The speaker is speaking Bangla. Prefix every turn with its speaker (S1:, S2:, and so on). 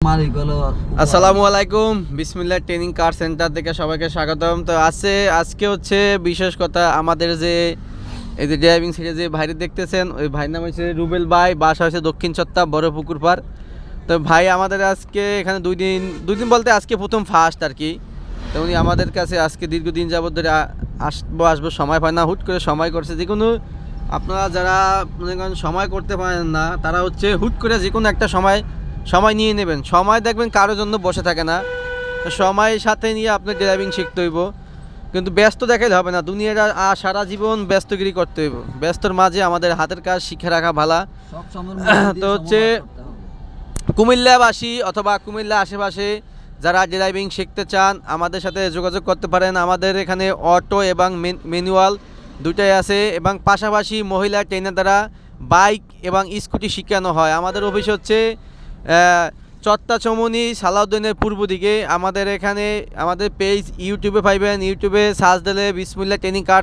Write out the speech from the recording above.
S1: আসসালামু আলাইকুম, বিসমিল্লাহ ট্রেনিং কার সেন্টার থেকে সবাইকে স্বাগতম। তো আজকে হচ্ছে বিশেষ কথা, আমাদের যে এই যে ড্রাইভিং সিটে যে ভাইরে দেখতেছেন, ওই ভাইয়ের নাম হচ্ছে রুবেল ভাই, বাসা হচ্ছে দক্ষিণ চত্বর বড় পুকুর পাড়। তো ভাই আমাদের আজকে এখানে দুই দিন বলতে আজকে প্রথম ফার্স্ট আর কি। তো উনি আমাদের কাছে আজকে দীর্ঘদিন যাবত ধরে আসবো সময় পায় না, হুট করে সময় করছে। যে কোনো আপনারা যারা মনে করেন সময় করতে পারেন না, তারা হচ্ছে হুট করে যে কোনো একটা সময় নিয়ে নেবেন। সময় দেখবেন কারোর জন্য বসে থাকে না, সময় সাথে নিয়ে আপনি ড্রাইভিং শিখতে হইব। কিন্তু ব্যস্ত দেখাইলে হবে না, দুনিয়ার সারা জীবন ব্যস্তগিরি করতে হইব। ব্যস্তর মাঝে আমাদের হাতের কাজ শিখে রাখা ভালো। তো হচ্ছে কুমিল্লাবাসী অথবা কুমিল্লা আশেপাশে যারা ড্রাইভিং শিখতে চান, আমাদের সাথে যোগাযোগ করতে পারেন। আমাদের এখানে অটো এবং ম্যানুয়াল দুটাই আছে, এবং পাশাপাশি মহিলা ট্রেনার দ্বারা বাইক এবং স্কুটি শেখানো হয়। আমাদের অফিস হচ্ছে চত্তা চমনি সালাউদ্দিনের পূর্ব দিকে। আমাদের এখানে আমাদের পেজ ইউটিউবে পাইবেন, ইউটিউবে সার্চ দিলে বিসমিল্লাহ ট্রেনিং কার